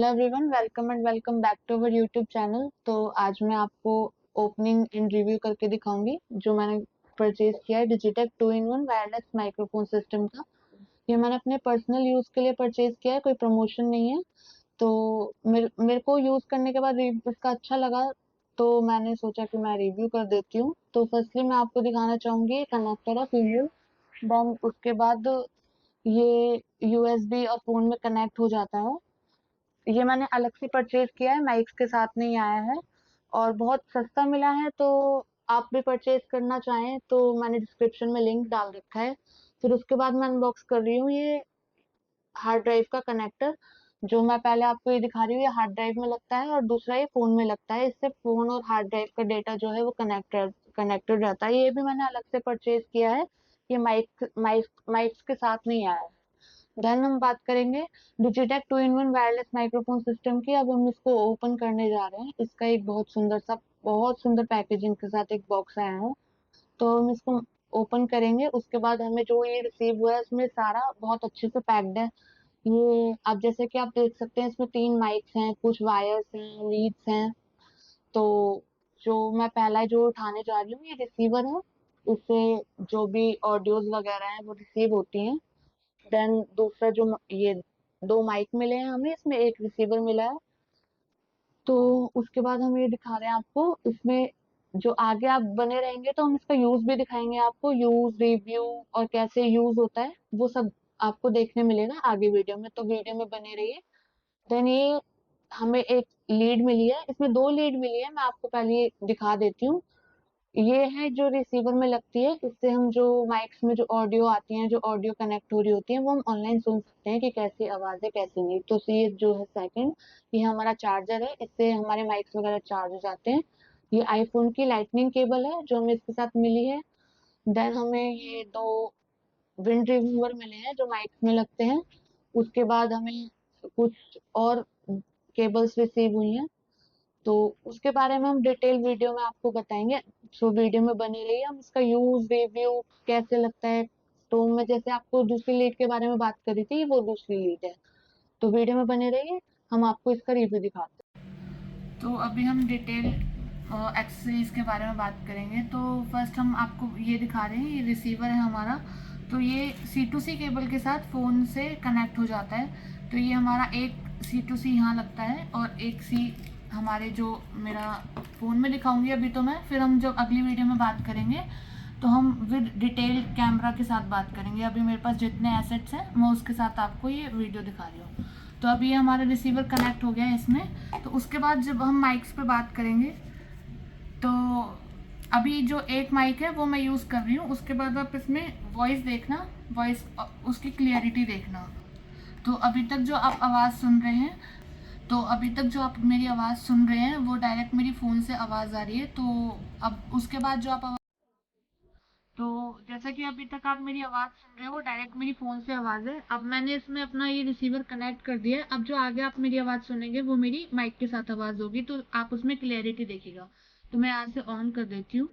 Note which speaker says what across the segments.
Speaker 1: Hello everyone, welcome and welcome back to our YouTube channel. तो आज मैं आपको ओपनिंग एंड रिव्यू करके दिखाऊंगी जो मैंने परचेज किया है Digitek 2-in-1 wireless microphone system का। ये मैंने अपने पर्सनल यूज के लिए परचेज किया है, कोई प्रमोशन नहीं है। तो मेरे को यूज करने के बाद इसका अच्छा लगा, तो मैंने सोचा कि मैं रिव्यू कर देती हूँ। तो फर्स्टली मैं आपको दिखाना चाहूंगी कनेक्टर ऑफ ईमेल। देन उसके बाद ये यूएसबी और फोन में कनेक्ट हो जाता है। ये मैंने अलग से परचेज किया है, माइक्स के साथ नहीं आया है और बहुत सस्ता मिला है। तो आप भी परचेज करना चाहें तो मैंने डिस्क्रिप्शन में लिंक डाल रखा है। फिर उसके बाद मैं अनबॉक्स कर रही हूँ ये हार्ड ड्राइव का कनेक्टर। जो मैं पहले आपको ये दिखा रही हूँ, ये हार्ड ड्राइव में लगता है और दूसरा ये फोन में लगता है। इससे फोन और हार्ड ड्राइव का डेटा जो है वो कनेक्टेड रहता है। ये भी मैंने अलग से परचेज किया है। ये माइक्स के साथ नहीं आया है। देन हम बात करेंगे Digitek 2-in-1 wireless microphone system की। अब हम इसको ओपन करने जा रहे हैं। इसका एक बहुत सुंदर पैकेजिंग के साथ एक बॉक्स आया है। तो हम इसको ओपन करेंगे। उसके बाद हमें जो ये रिसीव हुआ है उसमें सारा बहुत अच्छे से पैक्ड है। ये अब जैसे कि आप देख सकते हैं, इसमें 3 माइक्स हैं, कुछ वायर्स हैं, लीड्स हैं। तो जो मैं पहला जो उठाने जा रही हूँ ये रिसीवर है। इससे जो भी ऑडियोज वगैरह हैं वो रिसीव होती हैं। देन दूसरा जो ये 2 माइक मिले हैं हमें, इसमें एक रिसीवर मिला है। तो उसके बाद हम ये दिखा रहे हैं आपको, इसमें जो आगे आप बने रहेंगे तो हम इसका यूज भी दिखाएंगे आपको। यूज रिव्यू और कैसे यूज होता है वो सब आपको देखने मिलेगा आगे वीडियो में, तो वीडियो में बने रहिए। देन ये हमें एक लीड मिली है, इसमें 2 लीड मिली है। मैं आपको पहले ये दिखा देती हूँ। ये है जो रिसीवर में लगती है। इससे हम जो माइक्स में जो ऑडियो आती हैं, जो ऑडियो कनेक्ट हो रही होती है, वो हम ऑनलाइन सुन सकते हैं कि कैसी आवाज है कैसी नहीं। तो ये जो है सेकंड, ये हमारा चार्जर है। इससे हमारे माइक्स वगैरह चार्ज हो जाते हैं। ये आईफोन की लाइटनिंग केबल है जो हमें इसके साथ मिली है। देन हमें ये 2 विंड रिमूवर मिले हैं जो माइक्स में लगते हैं। उसके बाद हमें कुछ और केबल्स रिसीव हुई हैं। तो उसके बारे में हम डिटेल वीडियो में आपको बताएंगे। सो वीडियो में बने रहिए। हम इसका यूज रिव्यू कैसे लगता है, तो मैं जैसे आपको दूसरी लीड के बारे में बात करी थी, वो दूसरी लीड है। तो वीडियो में बने रहिए, हम आपको इसका रिव्यू दिखाते हैं। तो अभी हम डिटेल एक्सेसरीज के बारे में बात करेंगे। तो फर्स्ट हम आपको ये दिखा रहे हैं, ये रिसीवर है हमारा। तो ये C2C केबल के साथ फ़ोन से कनेक्ट हो जाता है। तो ये हमारा एक C2C यहाँ लगता है और एक C हमारे जो मेरा फ़ोन में दिखाऊंगी अभी तो मैं, फिर हम जब अगली वीडियो में बात करेंगे तो हम विद डिटेल कैमरा के साथ बात करेंगे। अभी मेरे पास जितने एसेट्स हैं मैं उसके साथ आपको ये वीडियो दिखा रही हूँ। तो अभी ये हमारा रिसीवर कनेक्ट हो गया है इसमें। तो उसके बाद जब हम माइक्स पे बात करेंगे, तो अभी जो एक माइक है वो मैं यूज़ कर रही हूँ। उसके बाद आप इसमें वॉइस देखना, वॉइस उसकी क्लियरिटी देखना। तो अभी तक जो आप आवाज़ सुन रहे हैं, तो अभी तक जो आप मेरी आवाज़ सुन रहे हैं वो डायरेक्ट मेरी फ़ोन से आवाज़ आ रही है। तो अब उसके बाद जो आप तो जैसा कि अभी तक आप मेरी आवाज़ सुन रहे हो वो डायरेक्ट मेरी फ़ोन से आवाज़ है। अब मैंने इसमें अपना ये रिसीवर कनेक्ट कर दिया है। अब जो आगे आप मेरी आवाज़ सुनेंगे वो मेरी माइक के साथ आवाज़ होगी, तो आप उसमें क्लियरिटी देखिएगा। तो मैं यहाँ से ऑन कर देती हूँ।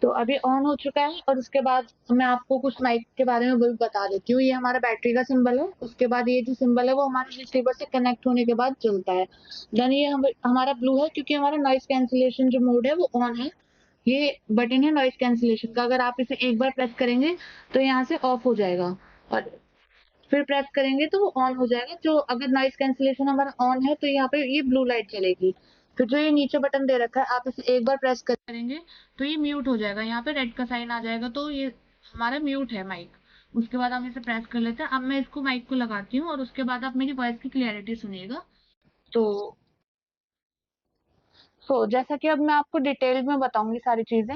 Speaker 1: तो अभी ऑन हो चुका है और उसके बाद मैं आपको कुछ माइक के बारे में भी बता देती हूँ। ये हमारा बैटरी का सिंबल है। उसके बाद ये जो सिंबल है वो हमारे रिसीवर से कनेक्ट होने के बाद चलता है। देन ये हमारा ब्लू है क्योंकि हमारा नॉइस कैंसिलेशन जो मोड है वो ऑन है। ये बटन है नॉइस कैंसिलेशन का, अगर आप इसे एक बार प्रेस करेंगे तो यहाँ से ऑफ हो जाएगा और फिर प्रेस करेंगे तो वो ऑन हो जाएगा। जो अगर नॉइस कैंसिलेशन हमारा ऑन है तो यहाँ पे ये ब्लू लाइट चलेगी। फिर जो ये नीचे बटन दे रखा है, आप इसे एक बार प्रेस करेंगे तो ये म्यूट हो जाएगा, यहाँ पे रेड का साइन आ जाएगा, तो ये हमारा म्यूट है माइक। उसके बाद हम इसे प्रेस कर लेते हैं। अब मैं इसको माइक को लगाती हूँ और उसके बाद आप मेरी वॉइस की क्लियरिटी सुनिएगा। तो जैसा कि अब मैं आपको डिटेल में बताऊंगी सारी चीजें।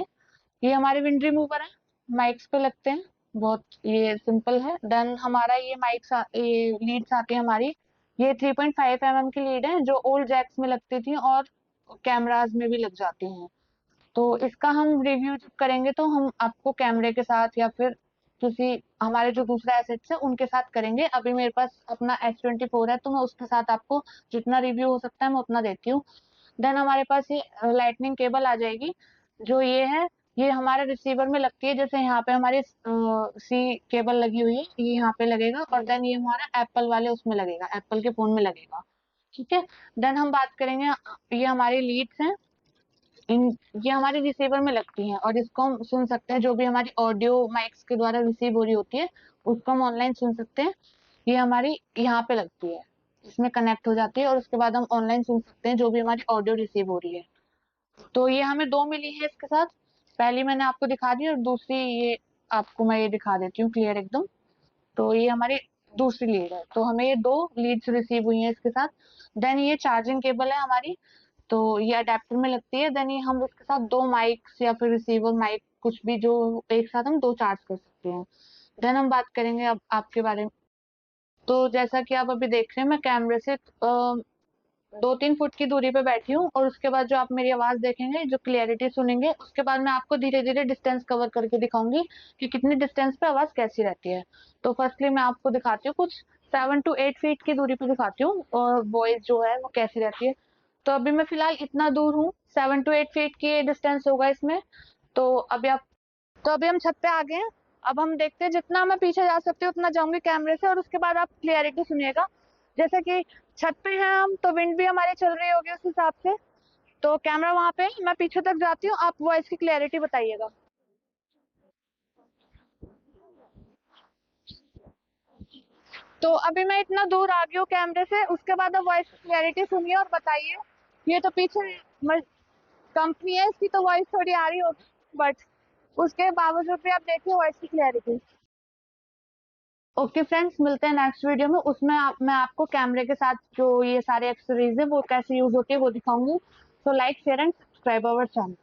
Speaker 1: ये हमारे विंड रिमूवर है, माइक्स पे लगते हैं, बहुत ये सिंपल है। देन हमारा ये लीड्स आती है हमारी। ये 3.5 mm की लीड है जो ओल्ड जैक्स में लगती थी और कैमराज में भी लग जाती हैं। तो इसका हम रिव्यू करेंगे तो हम आपको कैमरे के साथ या फिर किसी हमारे जो दूसरा एसेट्स है उनके साथ करेंगे। अभी मेरे पास अपना S24 है तो मैं उसके साथ आपको जितना रिव्यू हो सकता है मैं उतना देती हूँ। देन हमारे पास ये लाइटनिंग केबल आ जाएगी। जो ये है, ये हमारे रिसीवर में लगती है। जैसे यहाँ पे हमारी सी केबल लगी हुई है, ये यहाँ पे लगेगा, और देन ये हमारा एप्पल वाले उसमें लगेगा, एप्पल के फोन में लगेगा। ठीक है, देन हम बात करेंगे, ये हमारी लीड्स हैं, इन ये हमारे रिसीवर में लगती हैं, और इसको हम सुन सकते हैं, जो भी हमारी ऑडियो माइक्स के द्वारा रिसीव हो रही होती है उसको हम ऑनलाइन सुन सकते हैं। ये हमारी यहाँ पे लगती है, इसमें कनेक्ट हो जाती है, और उसके बाद हम ऑनलाइन सुन सकते हैं जो भी हमारी ऑडियो रिसीव हो रही है। तो ये हमें दो मिली है इसके साथ, पहली मैंने आपको दिखा दी, और दूसरी ये आपको मैं ये दिखा देती हूँ क्लियर एकदम। तो ये हमारी दूसरी लीड है, तो हमें ये दो लीड्स रिसीव हुई हैं इसके साथ। देन ये चार्जिंग केबल है हमारी, तो ये अडेप्टर में लगती है। देन ये हम इसके साथ दो माइक्स या फिर रिसीवर माइक कुछ भी जो एक साथ हम दो चार्ज कर सकते हैं। देन हम बात करेंगे अब आपके बारे में। तो जैसा कि आप अभी देख रहे हैं, मैं कैमरे से 2-3 फुट की दूरी पे बैठी हूँ, और उसके बाद जो आप मेरी आवाज देखेंगे, जो क्लियरिटी सुनेंगे, उसके बाद मैं आपको धीरे धीरे डिस्टेंस कवर करके दिखाऊंगी कि कितनी डिस्टेंस पे आवाज कैसी रहती है। तो फर्स्टली मैं आपको दिखाती हूँ कुछ 7 to 8 फीट की दूरी पे दिखाती हूँ, और वॉइस जो है वो कैसी रहती है। तो अभी मैं फिलहाल इतना दूर हूँ, 7 to 8 फीट की डिस्टेंस होगा इसमें। तो अभी आप तो अभी हम छत पे आ गए हैं। अब हम देखते हैं, जितना मैं पीछे जा सकती हूँ उतना जाऊंगी कैमरे से, और उसके बाद आप क्लियरिटी सुनिएगा। जैसे कि छत पे हैं हम, तो विंड भी हमारी चल रही होगी उस हिसाब से। तो कैमरा वहां पे है, मैं पीछे तक जाती हूँ, आप वॉइस की क्लियरिटी बताइएगा। तो अभी मैं इतना दूर आ गई हूँ कैमरे से, उसके बाद आप वॉइस की क्लियरिटी सुनिए और बताइए। ये तो पीछे कंपनी है, इसकी तो वॉइस थोड़ी आ रही होगी, बट उसके बावजूद भी आप देखिए वॉइस की क्लियरिटी। ओके फ्रेंड्स, मिलते हैं नेक्स्ट वीडियो में। उसमें मैं आपको कैमरे के साथ जो ये सारे एक्सेसरीज है वो कैसे यूज होती है वो दिखाऊंगी। So like share and subscribe our channel.